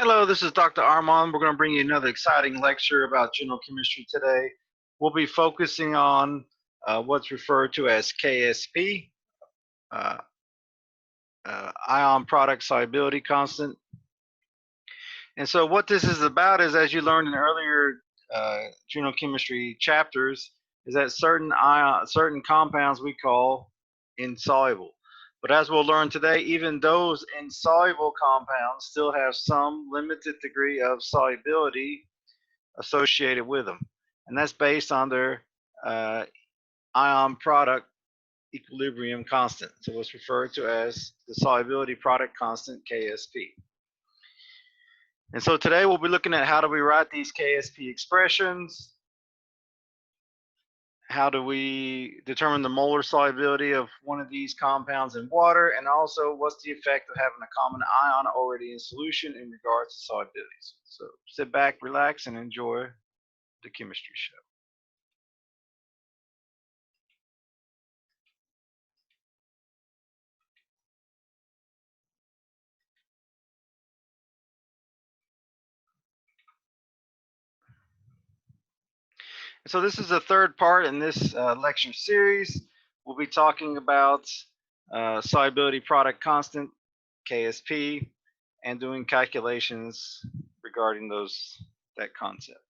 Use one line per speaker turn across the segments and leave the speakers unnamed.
Hello, this is Dr. Armand. We're going to bring you another exciting lecture about general chemistry today. We'll be focusing on what's referred to as Ksp, uh, ion product solubility constant. And so what this is about is, as you learned in earlier general chemistry chapters, is that certain compounds we call insoluble. But as we'll learn today, even those insoluble compounds still have some limited degree of solubility associated with them. And that's based on their ion product equilibrium constant. So what's referred to as the solubility product constant, Ksp. And so today we'll be looking at how do we write these Ksp expressions, how do we determine the molar solubility of one of these compounds in water, and also what's the effect of having a common ion already in solution in regards to solubilities. So sit back, relax, and enjoy the chemistry show. So this is the third part in this lecture series. We'll be talking about solubility product constant, Ksp, and doing calculations regarding that concept.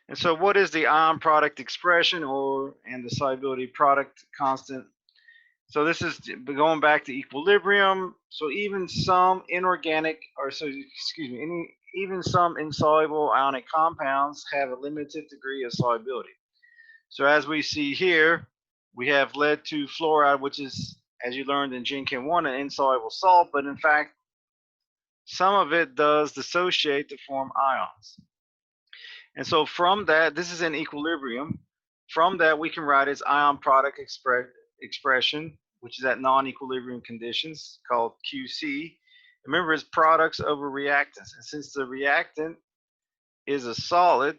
And so what is the ion product expression and the solubility product constant? So this is going back to equilibrium. So even some even some insoluble ionic compounds have a limited degree of solubility. So as we see here, we have lead 2 fluoride, which is, as you learned in Gen Chem 1, an insoluble salt, but in fact, some of it does dissociate to form ions. And so from that, this is in equilibrium. From that, we can write its ion product expression, which is at non-equilibrium conditions, called Qc. Remember, it's products over reactants. And since the reactant is a solid,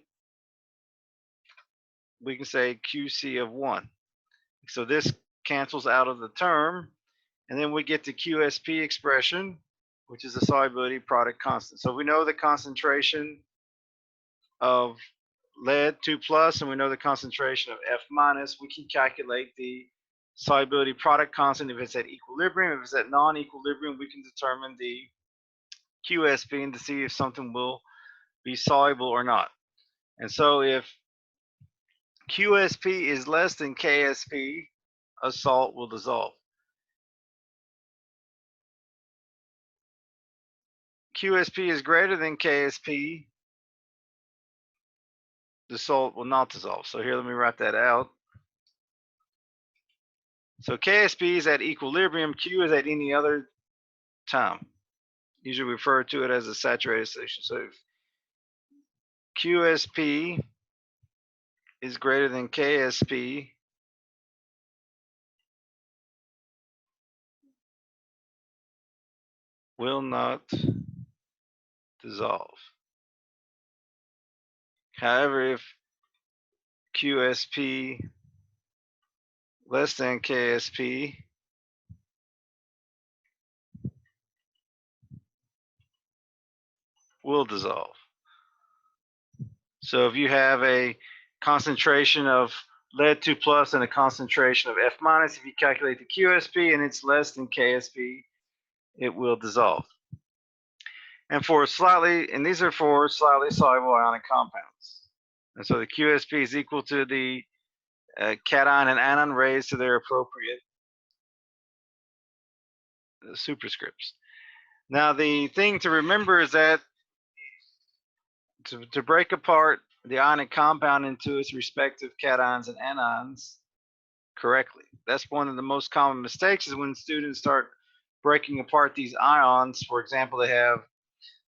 we can say Qc of 1. So this cancels out of the term, and then we get the Qsp expression, which is the solubility product constant. So we know the concentration of lead 2 plus, and we know the concentration of F minus. We can calculate the solubility product constant if it's at equilibrium. If it's at non-equilibrium, we can determine the Qsp and to see if something will be soluble or not. And so if Qsp is less than Ksp, a salt will dissolve. Qsp is greater than Ksp, the salt will not dissolve. So here, let me write that out. So Ksp is at equilibrium, Q is at any other time. Usually refer to it as a saturated solution. So if Qsp is greater than Ksp, will not dissolve. However, if Qsp less than Ksp, will dissolve. So if you have a concentration of lead 2 plus and a concentration of F minus, if you calculate the Qsp and it's less than Ksp, it will dissolve. And these are for slightly soluble ionic compounds. And so the Qsp is equal to the cation and anion raised to their appropriate superscripts. Now the thing to remember is that to break apart the ionic compound into its respective cations and anions correctly. That's one of the most common mistakes, is when students start breaking apart these ions. For example, they have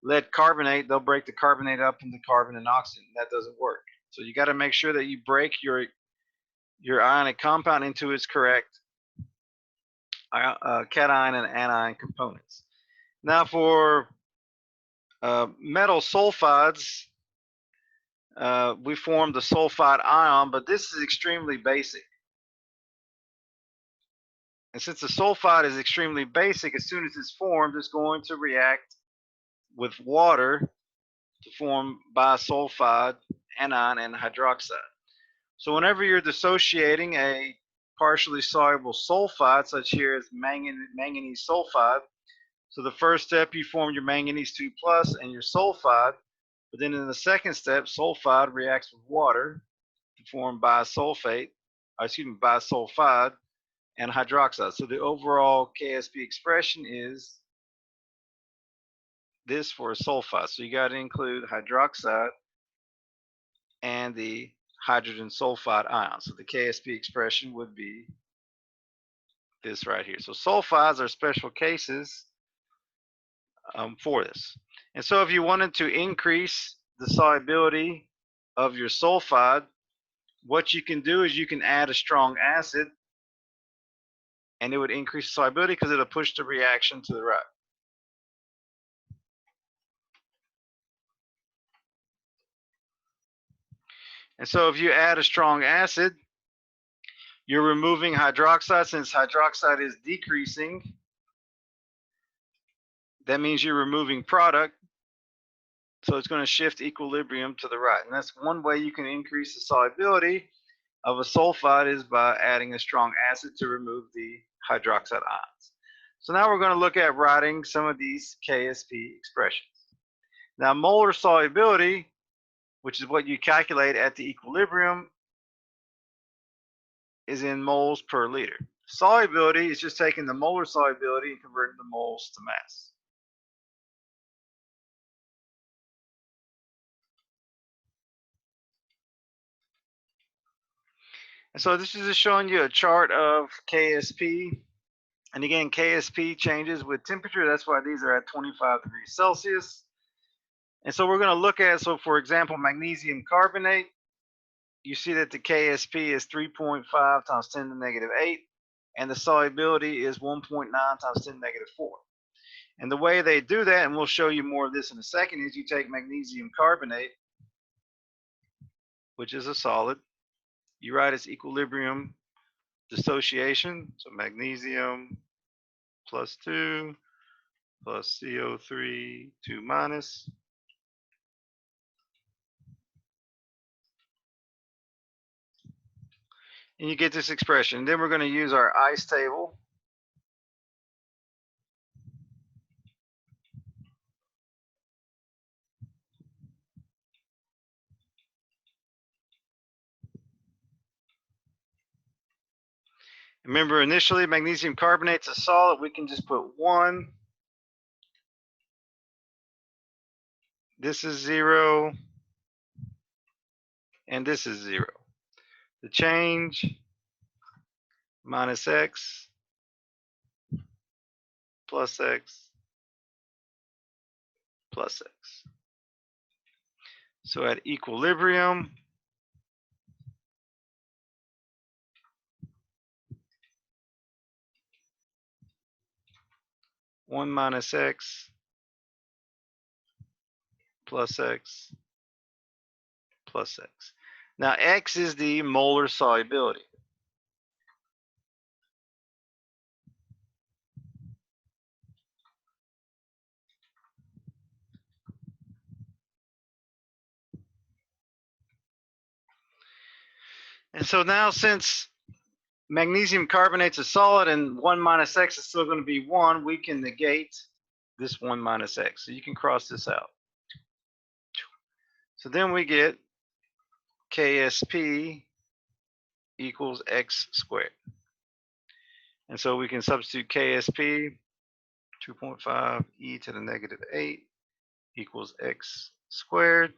lead carbonate, they'll break the carbonate up into carbon and oxygen. That doesn't work. So you got to make sure that you break your ionic compound into its correct cation and anion components. Now for metal sulfides, we form the sulfide ion, but this is extremely basic. And since the sulfide is extremely basic, as soon as it's formed, it's going to react with water to form bisulfide, anion, and hydroxide. So whenever you're dissociating a partially soluble sulfide, such here as manganese sulfide, so the first step you form your manganese 2 plus and your sulfide, but then in the second step, sulfide reacts with water to form bisulfide and hydroxide. So the overall Ksp expression is this for a sulfide. So you got to include hydroxide and the hydrogen sulfide ion. So the Ksp expression would be this right here. So sulfides are special cases for this. And so if you wanted to increase the solubility of your sulfide, what you can do is you can add a strong acid and it would increase the solubility because it'll push the reaction to the right. And so if you add a strong acid, you're removing hydroxide. Since hydroxide is decreasing, that means you're removing product. So it's going to shift equilibrium to the right. And that's one way you can increase the solubility of a sulfide is by adding a strong acid to remove the hydroxide ions. So now we're going to look at writing some of these Ksp expressions. Now molar solubility, which is what you calculate at the equilibrium, is in moles per liter. Solubility is just taking the molar solubility and converting the moles to mass. And so this is just showing you a chart of Ksp. And again, Ksp changes with temperature. That's why these are at 25 degrees Celsius. And so we're going to look at, so for example, magnesium carbonate. You see that the Ksp is 3.5 times 10 to the negative 8. And the solubility is 1.9 times 10 to the negative 4. And the way they do that, and we'll show you more of this in a second, is you take magnesium carbonate, which is a solid. You write its equilibrium dissociation. So magnesium plus 2 plus CO3, 2 minus. And you get this expression. Then we're going to use our ice table. Remember, initially magnesium carbonate's a solid. We can just put 1. This is 0. And this is 0. The change minus x plus x plus x. So at equilibrium, one minus x plus x plus x. Now x is the molar solubility. And so now since magnesium carbonate's a solid and 1 minus x is still going to be 1, we can negate this 1 minus x. So you can cross this out. So then we get Ksp equals x squared. And so we can substitute Ksp, 2.5 e to the negative 8 equals x squared.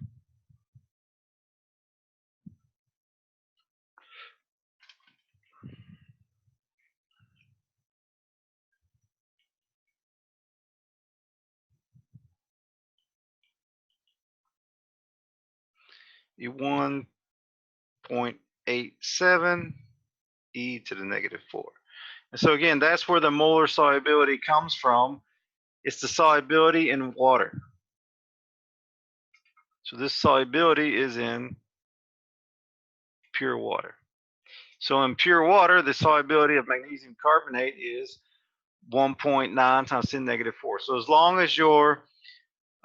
E 1.87 e to the negative 4. And so again, that's where the molar solubility comes from. It's the solubility in water. So this solubility is in pure water. So in pure water, the solubility of magnesium carbonate is 1.9 times 10 to the negative 4. So as long as your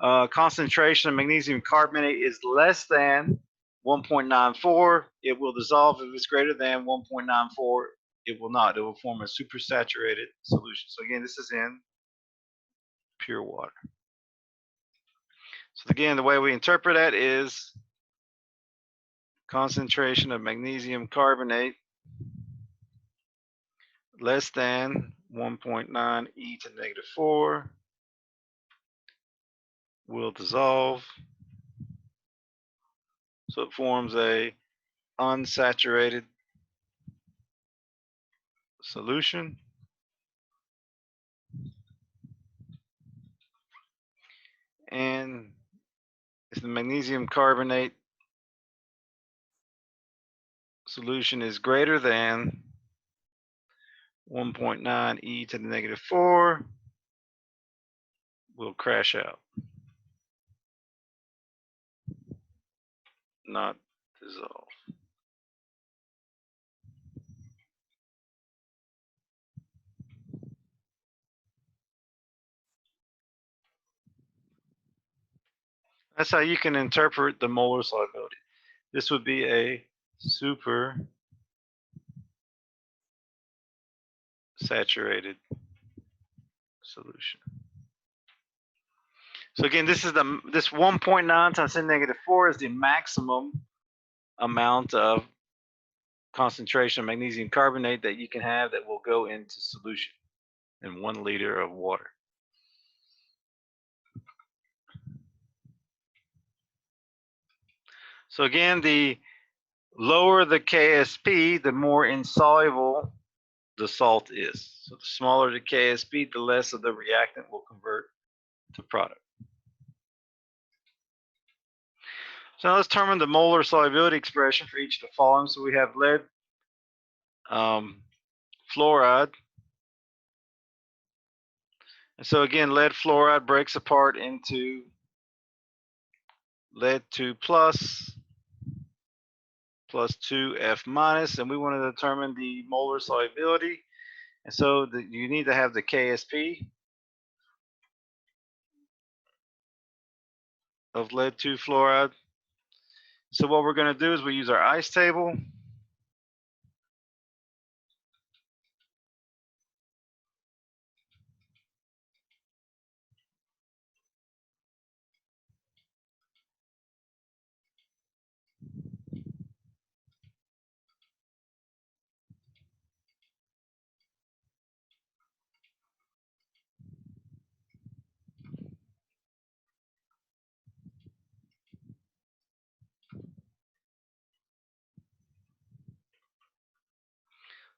concentration of magnesium carbonate is less than 1.94, it will dissolve. If it's greater than 1.94, it will not. It will form a supersaturated solution. So again, this is in pure water. So again, the way we interpret that is concentration of magnesium carbonate less than 1.9 e to the negative 4 will dissolve. So it forms a unsaturated solution. And if the magnesium carbonate solution is greater than 1.9 e to the negative 4, will crash out, not dissolve. That's how you can interpret the molar solubility. This would be a super saturated solution. So again, this 1.9 times 10 to the negative 4 is the maximum amount of concentration of magnesium carbonate that you can have that will go into solution in 1 liter of water. So again, the lower the Ksp, the more insoluble the salt is. So the smaller the Ksp, the less of the reactant will convert to product. So now let's determine the molar solubility expression for each of the following. So we have lead fluoride. And so again, lead fluoride breaks apart into lead 2 plus 2F minus, and we want to determine the molar solubility. And so you need to have the Ksp of lead 2 fluoride. So what we're going to do is we use our ice table.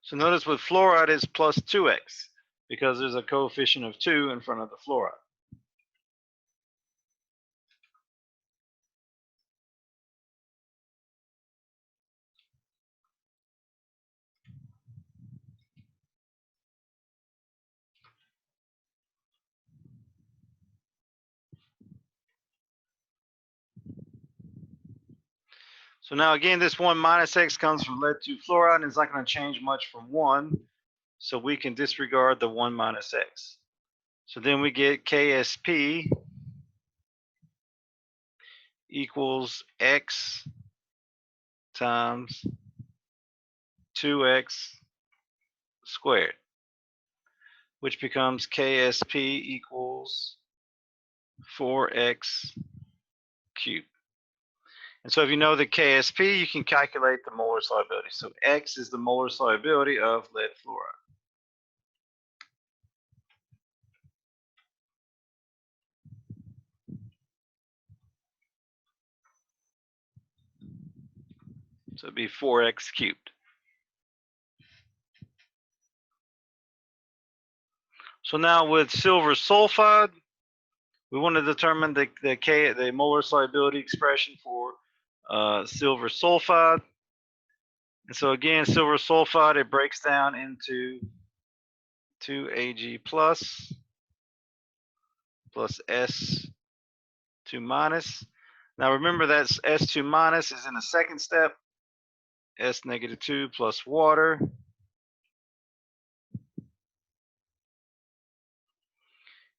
So notice with fluoride it's plus 2x because there's a coefficient of 2 in front of the fluoride. So now again, this 1 minus x comes from lead 2 fluoride, and it's not going to change much from 1. So we can disregard the 1 minus x. So then we get Ksp equals x times 2x squared, which becomes Ksp equals 4x cubed. And so if you know the Ksp, you can calculate the molar solubility. So X is the molar solubility of lead fluoride. So it'd be 4x cubed. So now with silver sulfide, we want to determine the molar solubility expression for silver sulfide. And so again, silver sulfide, it breaks down into 2Ag plus S2 minus. Now remember that S2 minus is in the second step. S negative 2 plus water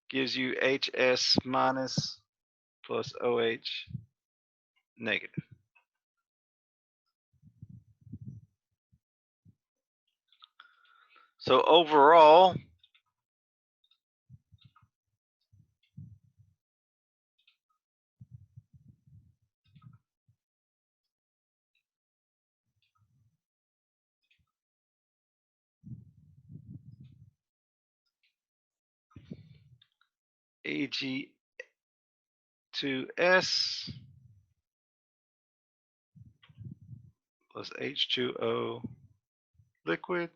gives you HS minus plus OH negative. So overall, Ag2S plus H2O liquid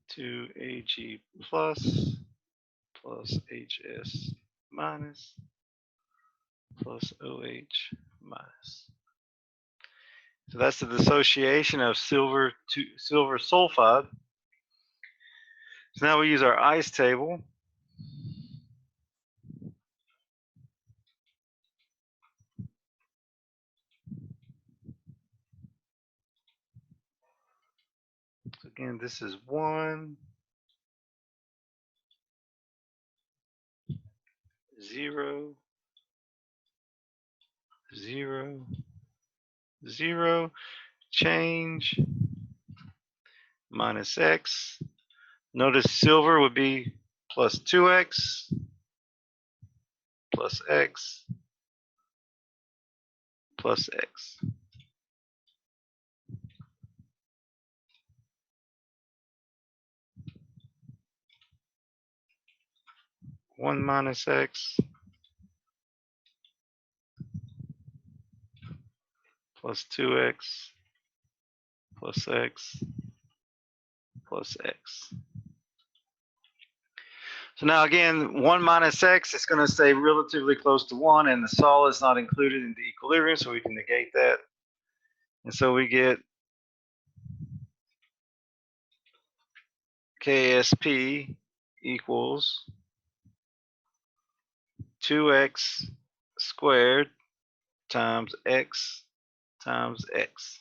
to Ag plus HS minus plus OH minus. So that's the dissociation of silver sulfide. So now we use our ice table. So again, this is 1, 0, 0, 0, change, minus X. Notice silver would be plus 2X, plus X, plus X. One minus X, plus 2X, plus X, plus X. So now again, 1 minus X is going to stay relatively close to 1, and the solid is not included in the equilibrium, so we can negate that. And so we get Ksp equals 2X squared times X times X.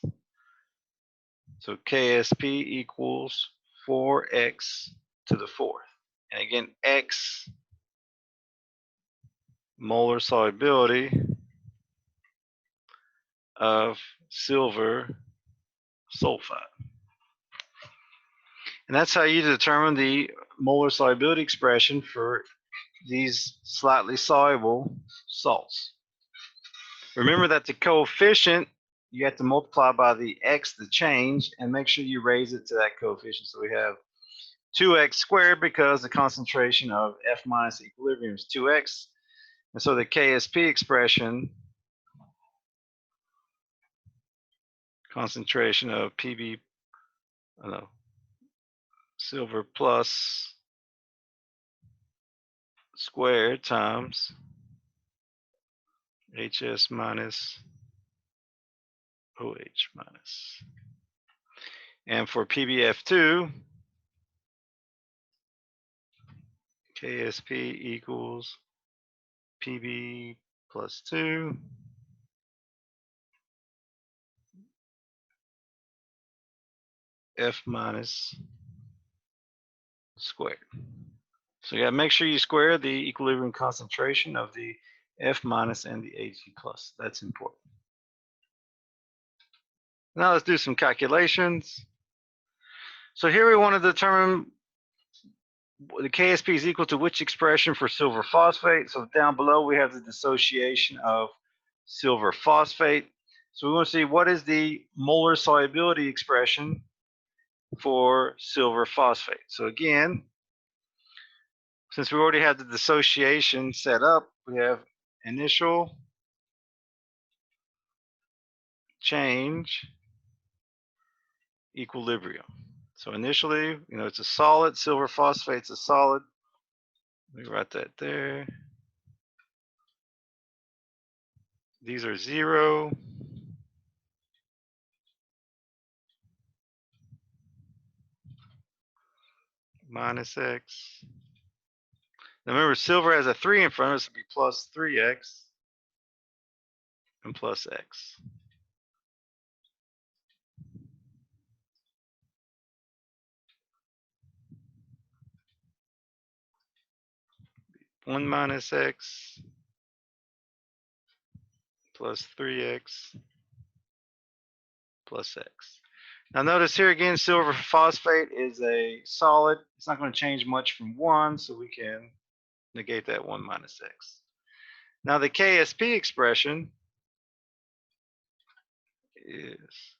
So Ksp equals 4X to the 4th. And again, X molar solubility of silver sulfide. And that's how you determine the molar solubility expression for these slightly soluble salts. Remember that the coefficient, you have to multiply by the X, the change, and make sure you raise it to that coefficient. So we have 2X squared because the concentration of F minus equilibrium is 2X. And so the Ksp expression, concentration of Pb, silver plus squared times HS minus OH minus. And for PbF2, Ksp equals Pb plus 2 F minus squared. So you got to make sure you square the equilibrium concentration of the F minus and the Ag plus. That's important. Now let's do some calculations. So here we want to determine the Ksp is equal to which expression for silver phosphate. So down below we have the dissociation of silver phosphate. So we want to see what is the molar solubility expression for silver phosphate. So again, since we already have the dissociation set up, we have initial, change, equilibrium. So initially, it's a solid, silver phosphate's a solid. Let me write that there. These are 0, minus X. Now remember, silver has a 3 in front of us, would be plus 3X. and plus X. One minus X plus 3X plus X. Now notice here again, silver phosphate is a solid. It's not going to change much from 1, so we can negate that 1 minus X. Now the Ksp expression is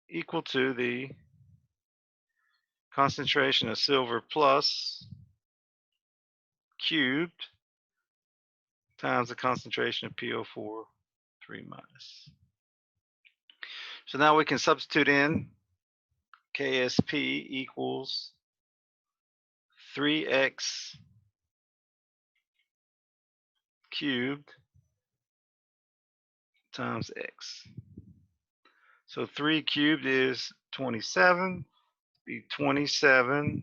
equal to the concentration of silver plus cubed times the concentration of PO4 3 minus. So now we can substitute in Ksp equals 3x cubed times x. So 3 cubed is 27, be 27x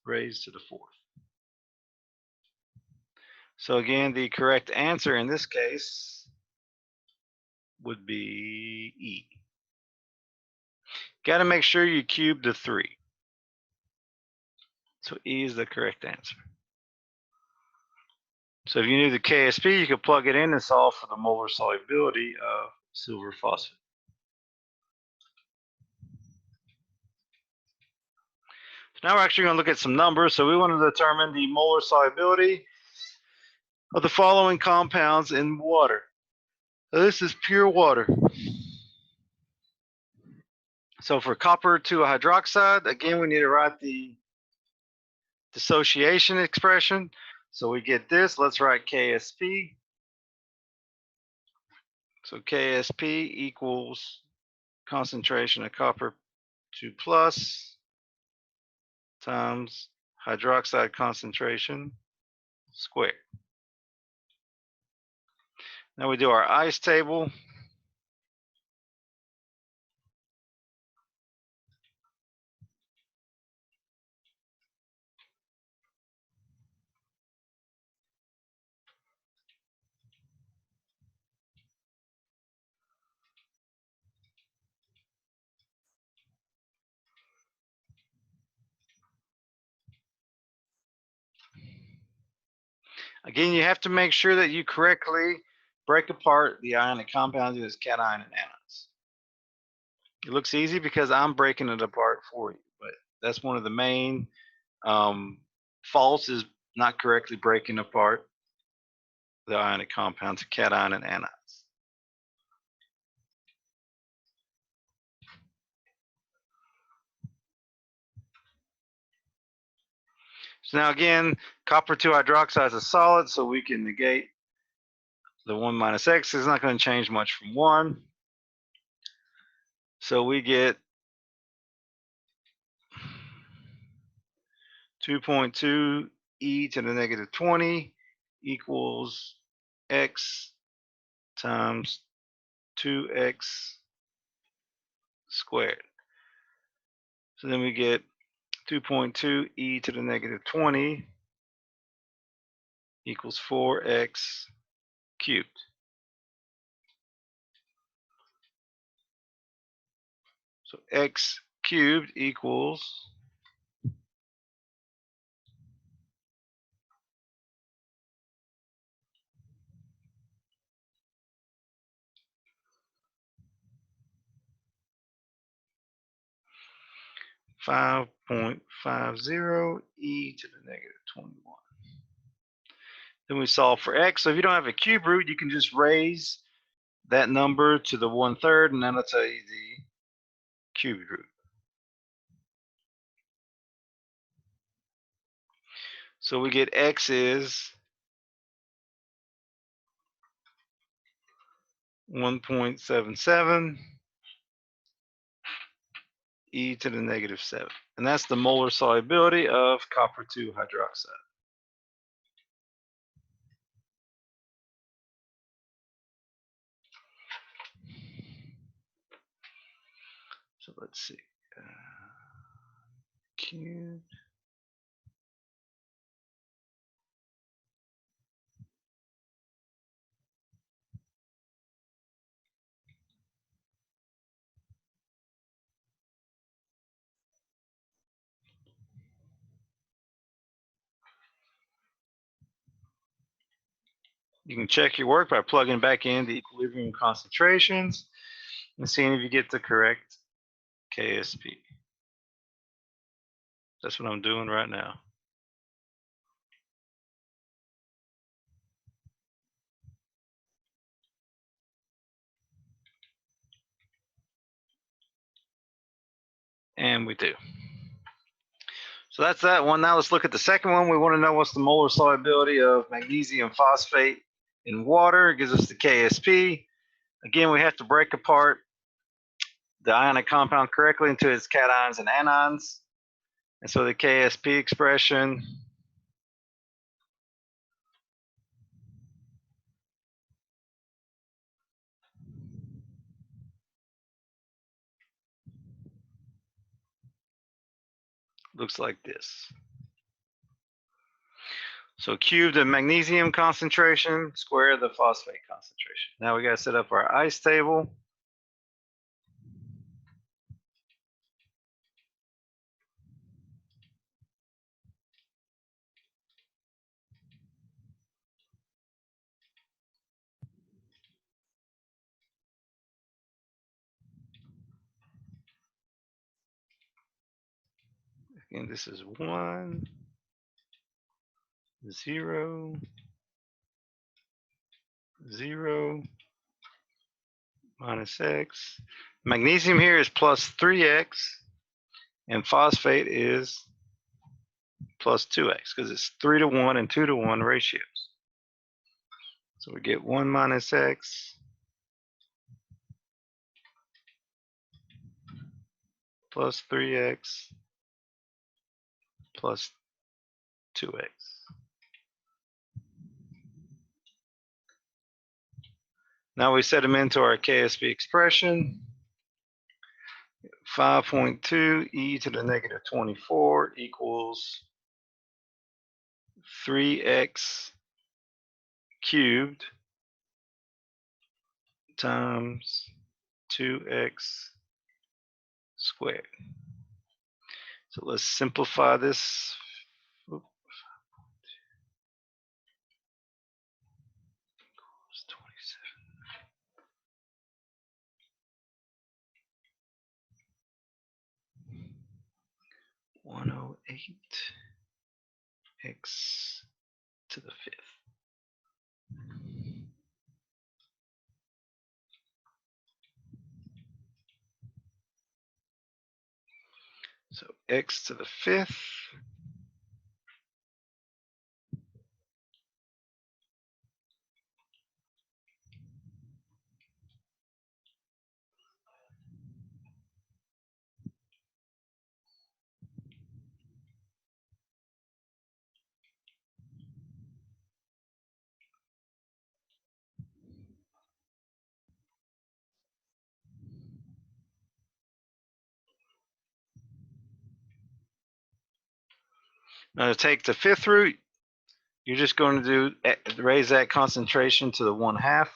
raised to the 4th. So again, the correct answer in this case would be E. Got to make sure you cube the 3. So E is the correct answer. So if you knew the Ksp, you could plug it in and solve for the molar solubility of silver phosphate. So now we're actually going to look at some numbers. So we want to determine the molar solubility of the following compounds in water. So this is pure water. So for copper 2 hydroxide, again, we need to write the dissociation expression. So we get this. Let's write Ksp. So Ksp equals concentration of copper 2 plus times hydroxide concentration squared. Now we do our ice table. Again, you have to make sure that you correctly break apart the ionic compounds into cation and anions. It looks easy because I'm breaking it apart for you, but that's one of the main faults is not correctly breaking apart the ionic compounds, cation and anions. So now again, copper 2 hydroxide is a solid, so we can negate the 1 minus X. It's not going to change much from 1. So we get 2.2 e to the negative 20 equals x times 2x squared. So then we get 2.2 e to the negative 20 equals 4x cubed. So x cubed equals 5.50 e to the negative 21. Then we solve for x. So if you don't have a cube root, you can just raise that number to the 1/3, and that'll tell you the cube root. So we get x is 1.77 e to the negative 7. And that's the molar solubility of copper 2 hydroxide. So let's see. Cubed. You can check your work by plugging back in the equilibrium concentrations and seeing if you get the correct Ksp. That's what I'm doing right now. And we do. So that's that one. Now let's look at the second one. We want to know what's the molar solubility of magnesium phosphate in water. It gives us the Ksp. Again, we have to break apart the ionic compound correctly into its cations and anions. And so the Ksp expression looks like this. So cube the magnesium concentration, square the phosphate concentration. Now we got to set up our ice table. Again, this is 1, 0, 0, minus x. Magnesium here is plus 3x, and phosphate is plus 2x because it's 3-to-1 and 2-to-1 ratios. So we get 1 minus x plus 3x plus 2x. Now we set them into our Ksp expression. 5.2 e to the negative 24 equals 3x cubed times 2x squared. So let's simplify this. 108 x to the 5th. So x to the 5th Now to take the 5th root, you're just going to raise that concentration to the 1/2.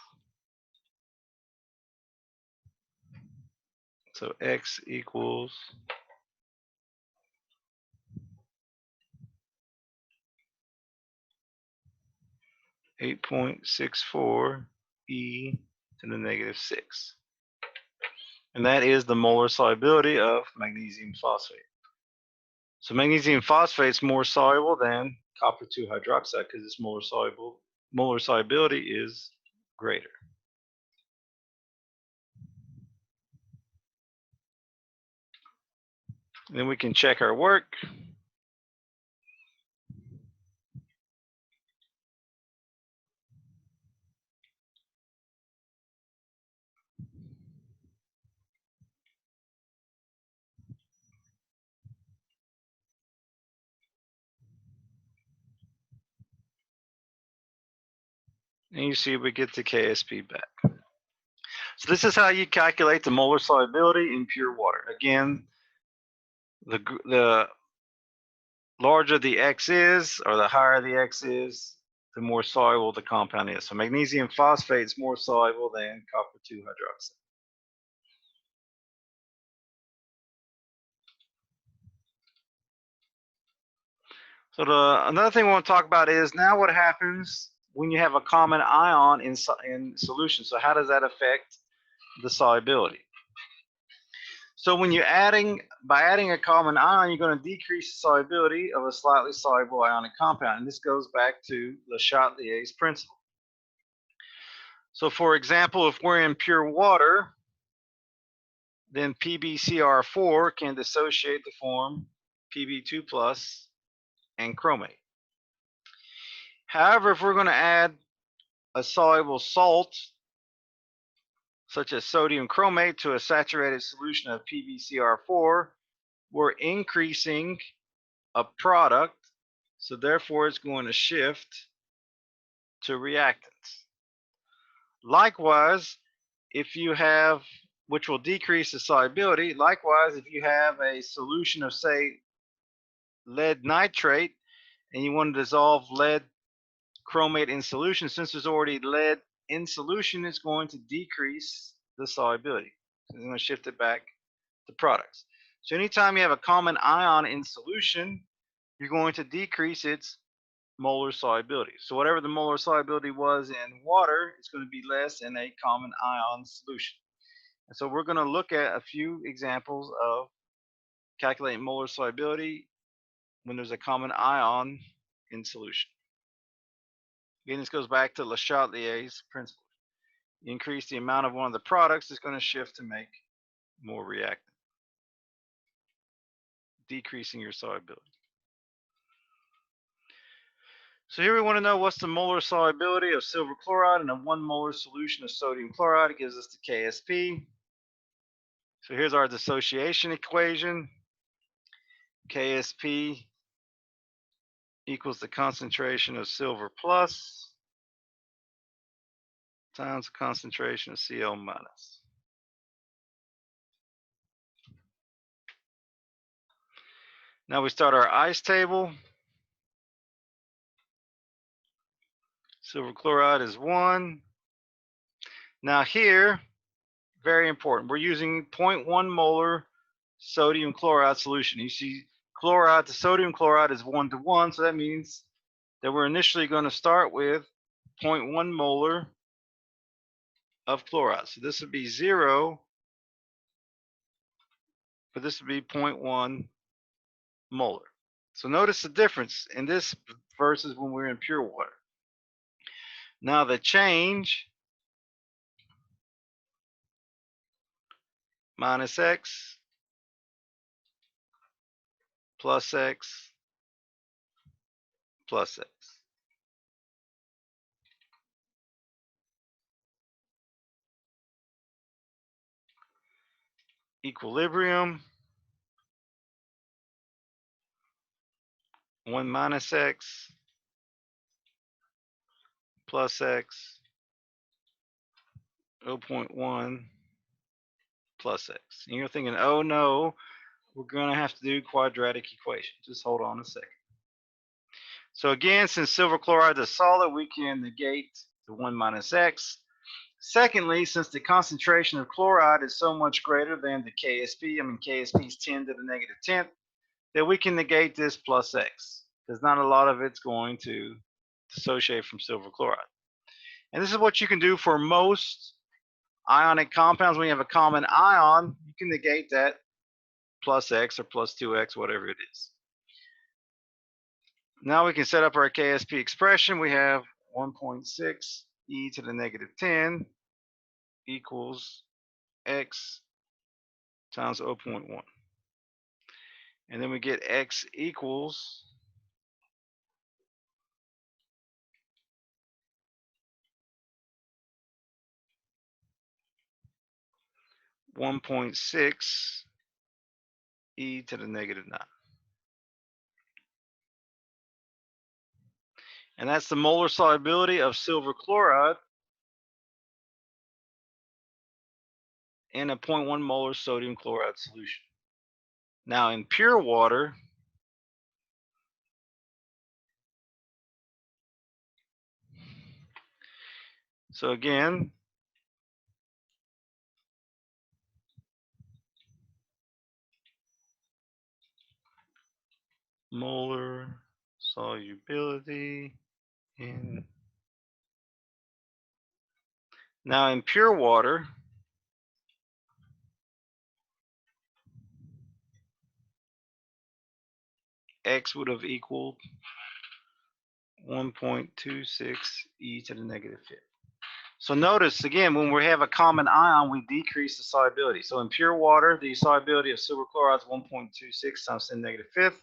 So x equals 8.64 e to the negative 6. And that is the molar solubility of magnesium phosphate. So magnesium phosphate is more soluble than copper 2 hydroxide because its molar solubility is greater. And then we can check our work. And you see we get the Ksp back. So this is how you calculate the molar solubility in pure water. Again, the larger the X is, or the higher the X is, the more soluble the compound is. So magnesium phosphate is more soluble than copper 2 hydroxide. So another thing we want to talk about is now what happens when you have a common ion in solution. So how does that affect the solubility? So when you're by adding a common ion, you're going to decrease the solubility of a slightly soluble ionic compound. And this goes back to Le Chatelier's principle. So for example, if we're in pure water, then PbCr4 can dissociate to form Pb2 plus and chromate. However, if we're going to add a soluble salt, such as sodium chromate, to a saturated solution of PbCr4, we're increasing a product, so therefore it's going to shift to reactants. Likewise, if you have, which will decrease the solubility, likewise, if you have a solution of, say, lead nitrate, and you want to dissolve lead chromate in solution, since there's already lead in solution, it's going to decrease the solubility. So it's going to shift it back to products. So anytime you have a common ion in solution, you're going to decrease its molar solubility. So whatever the molar solubility was in water, it's going to be less in a common ion solution. And so we're going to look at a few examples of calculating molar solubility when there's a common ion in solution. Again, this goes back to Le Chatelier's principle. You increase the amount of one of the products, it's going to shift to make more reactant, decreasing your solubility. So here we want to know what's the molar solubility of silver chloride in a 1 molar solution of sodium chloride. It gives us the Ksp. So here's our dissociation equation. Ksp equals the concentration of silver plus times the concentration of Cl minus. Now we start our ice table. Silver chloride is 1. Now here, very important, we're using 0.1 molar sodium chloride solution. You see, chloride to sodium chloride is 1:1, so that means that we're initially going to start with 0.1 molar of chloride. So this would be 0, but this would be 0.1 molar. So notice the difference in this versus when we're in pure water. Now the change minus X plus X plus X. Equilibrium, 1 minus X plus X, 0.1 plus X. And you're thinking, oh no, we're going to have to do quadratic equation. Just hold on a second. So again, since silver chloride is solid, we can negate the 1 minus X. Secondly, since the concentration of chloride is so much greater than the Ksp, Ksp is 10 to the negative 10th, that we can negate this plus X, because not a lot of it's going to dissociate from silver chloride. And this is what you can do for most ionic compounds. When you have a common ion, you can negate that plus X or plus 2X, whatever it is. Now we can set up our Ksp expression. We have 1.6 e to the negative 10 equals X times 0.1. And then we get X equals 1.6 e to the negative 9. And that's the molar solubility of silver chloride in a 0.1 molar sodium chloride solution. Now in pure water, so again, molar solubility in Now in pure water, X would have equaled 1.26 e to the negative fifth. So notice again, when we have a common ion, we decrease the solubility. So in pure water, the solubility of silver chloride is 1.26 times 10 to the negative fifth.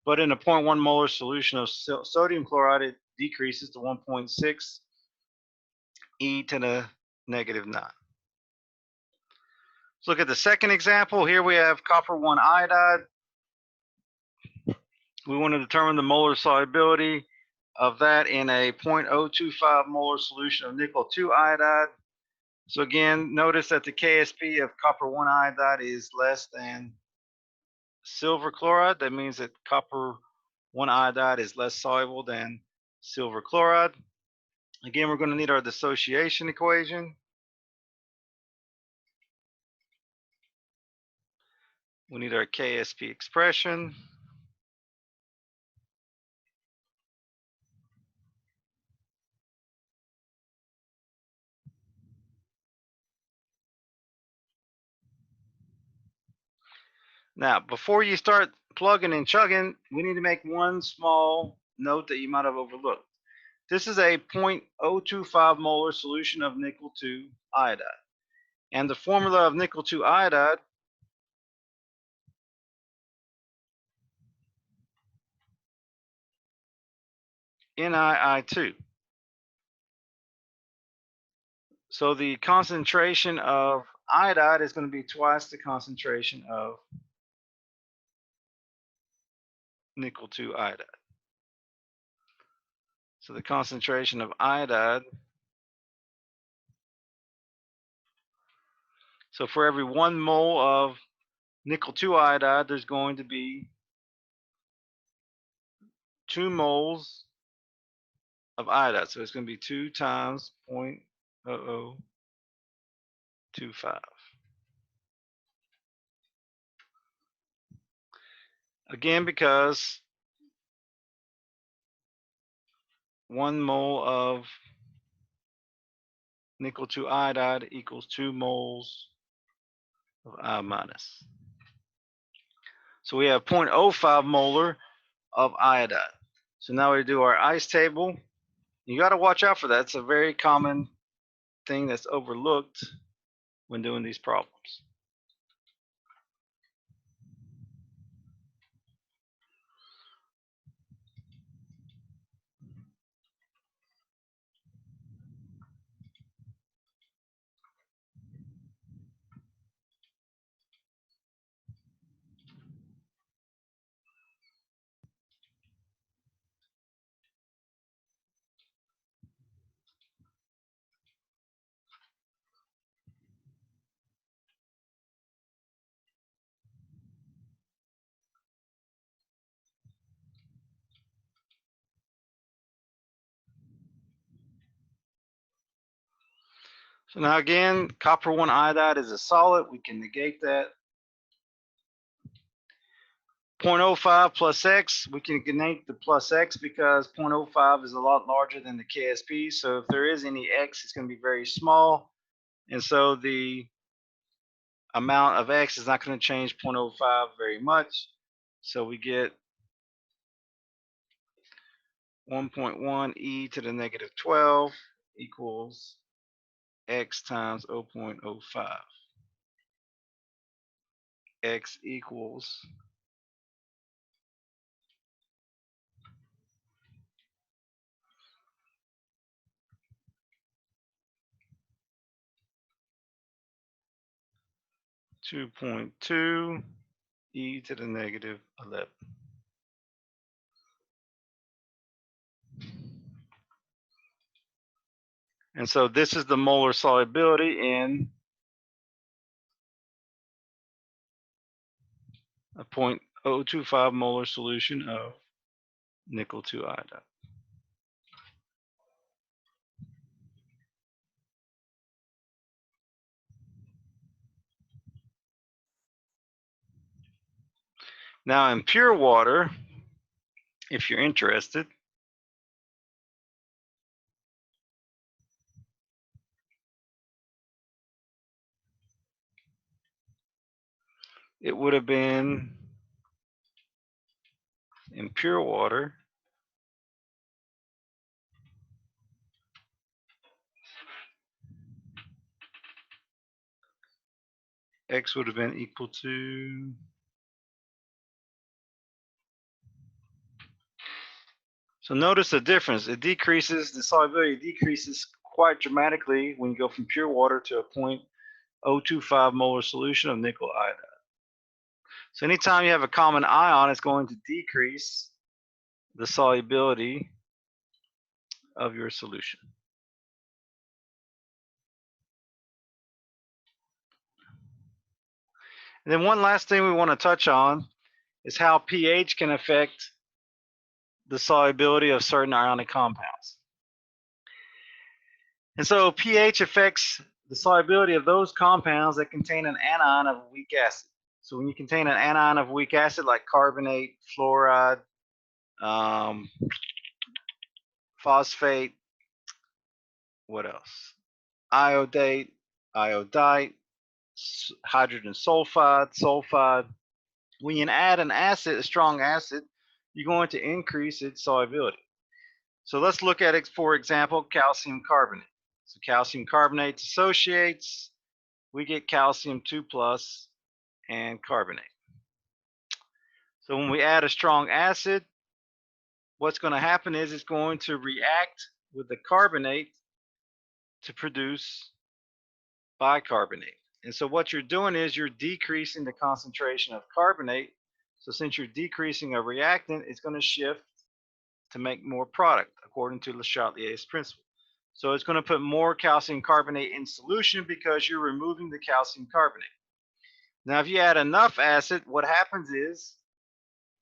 But in a 0.1 molar solution of sodium chloride, it decreases to 1.6 e to the negative 9. Let's look at the second example. Here we have copper 1 iodide. We want to determine the molar solubility of that in a 0.025 molar solution of nickel 2 iodide. So again, notice that the Ksp of copper 1 iodide is less than silver chloride. That means that copper 1 iodide is less soluble than silver chloride. Again, we're going to need our dissociation equation. We need our Ksp expression. Now, before you start plugging and chugging, we need to make one small note that you might have overlooked. This is a 0.025 molar solution of nickel 2 iodide. And the formula of nickel 2 iodide NiI2. So the concentration of iodide is going to be twice the concentration of nickel 2 iodide. So the concentration of iodide, so for every 1 mole of nickel 2 iodide, there's going to be 2 moles of iodide. So it's going to be 2 times 0.0025. Again, because 1 mole of nickel 2 iodide equals 2 moles of I minus. So we have 0.05 molar of iodide. So now we do our ice table. You got to watch out for that. It's a very common thing that's overlooked when doing these problems. So now again, copper 1 iodide is a solid. We can negate that. 0.05 plus X, we can negate the plus X because 0.05 is a lot larger than the Ksp. So if there is any X, it's going to be very small. And so the amount of X is not going to change 0.05 very much. So we get 1.1 e to the negative 12 equals X times 0.05. X equals 2.2 e to the negative 11. And so this is the molar solubility in a 0.025 molar solution of nickel 2 iodide. Now in pure water, if you're interested, it would have been in pure water. X would have been equal to, so notice the difference. It decreases, the solubility decreases quite dramatically when you go from pure water to a 0.025 molar solution of nickel iodide. So anytime you have a common ion, it's going to decrease the solubility of your solution. And then one last thing we want to touch on is how pH can affect the solubility of certain ionic compounds. And so pH affects the solubility of those compounds that contain an anion of a weak acid. So when you contain an anion of weak acid like carbonate, fluoride, phosphate, what else? Iodate, iodide, hydrogen sulfide, sulfide. When you add an acid, a strong acid, you're going to increase its solubility. So let's look at it, for example, calcium carbonate. So calcium carbonate dissociates, we get calcium 2 plus and carbonate. So when we add a strong acid, what's going to happen is it's going to react with the carbonate to produce bicarbonate. And so what you're doing is you're decreasing the concentration of carbonate. So since you're decreasing a reactant, it's going to shift to make more product according to Le Chatelier's principle. So it's going to put more calcium carbonate in solution because you're removing the calcium carbonate. Now if you add enough acid, what happens is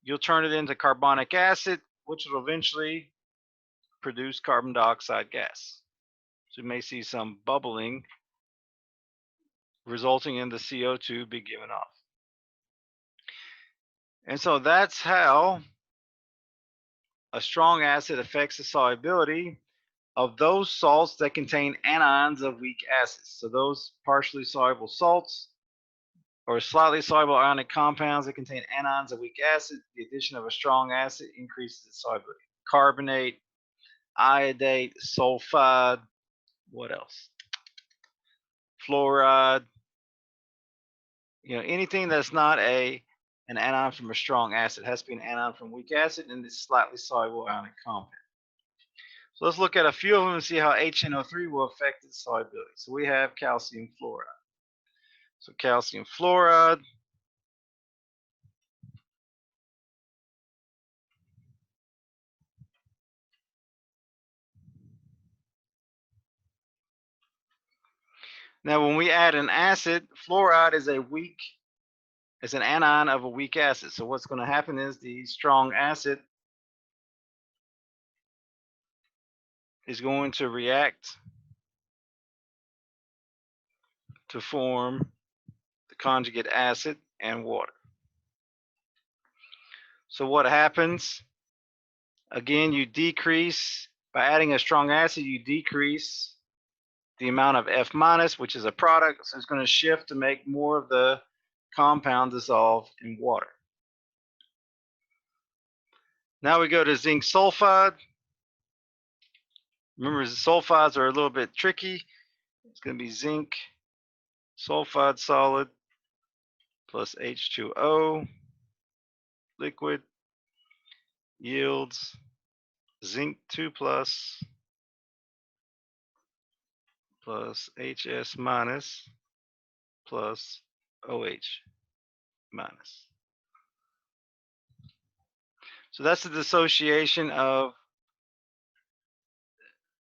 you'll turn it into carbonic acid, which will eventually produce carbon dioxide gas. So you may see some bubbling resulting in the CO2 be given off. And so that's how a strong acid affects the solubility of those salts that contain anions of weak acids. So those partially soluble salts or slightly soluble ionic compounds that contain anions of weak acid, the addition of a strong acid increases its solubility. Carbonate, iodate, sulfide, what else? Fluoride, anything that's not an anion from a strong acid. It has to be an anion from weak acid and it's slightly soluble ionic compound. So let's look at a few of them and see how HNO3 will affect its solubility. So we have calcium fluoride. So calcium fluoride, now when we add an acid, fluoride is an anion of a weak acid. So what's going to happen is the strong acid is going to react to form the conjugate acid and water. So what happens? Again, you decrease, by adding a strong acid, you decrease the amount of F minus, which is a product, so it's going to shift to make more of the compound dissolve in water. Now we go to zinc sulfide. Remember, the sulfides are a little bit tricky. It's going to be zinc sulfide solid plus H2O liquid yields zinc 2 plus HS minus plus OH minus. So that's the dissociation of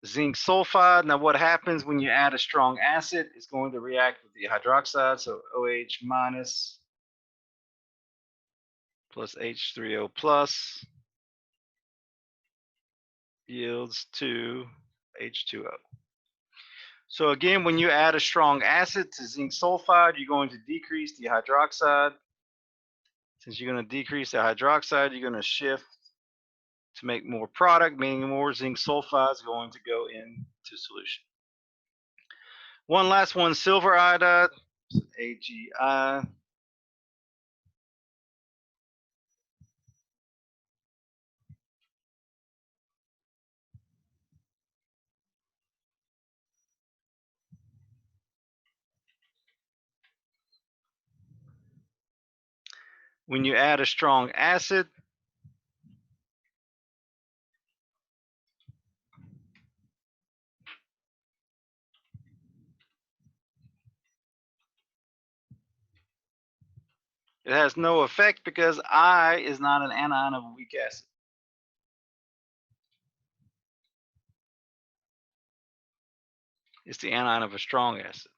zinc sulfide. Now what happens when you add a strong acid? It's going to react with the hydroxide, so OH minus plus H3O plus yields to H2O. So again, when you add a strong acid to zinc sulfide, you're going to decrease the hydroxide. Since you're going to decrease the hydroxide, you're going to shift to make more product, meaning more zinc sulfide is going to go into solution. One last one, silver iodide, AgI. when you add a strong acid, it has no effect because I is not an anion of a weak acid. It's the anion of a strong acid.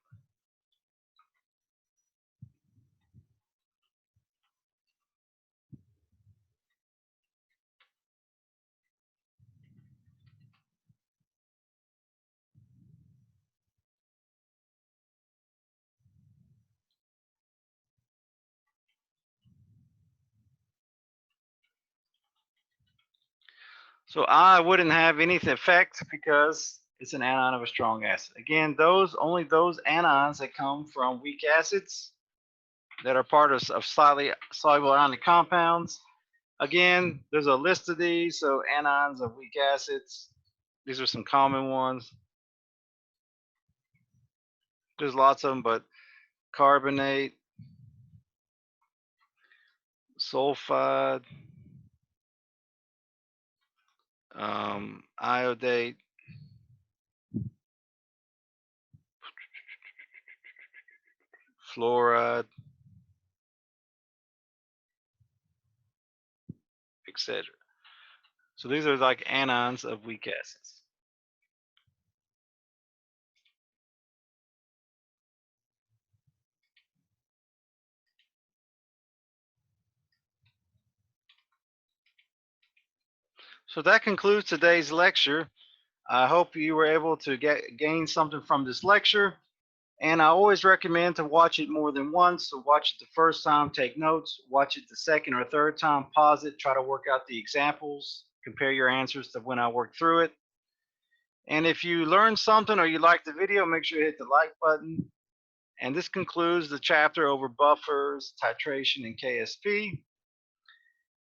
So I wouldn't have any effect because it's an anion of a strong acid. Again, only those anions that come from weak acids that are part of slightly soluble ionic compounds. Again, there's a list of these. So anions of weak acids. These are some common ones. There's lots of them, but carbonate, sulfide, iodide, fluoride, etc. So these are like anions of weak acids. So that concludes today's lecture. I hope you were able to gain something from this lecture. And I always recommend to watch it more than once. So watch it the first time, take notes. Watch it the second or third time, pause it, try to work out the examples, compare your answers to when I worked through it. And if you learned something or you liked the video, make sure you hit the like button. And this concludes the chapter over buffers, titration, and Ksp.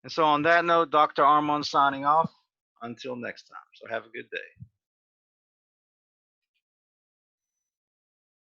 And so on that note, Dr. Armand signing off. Until next time. So have a good day.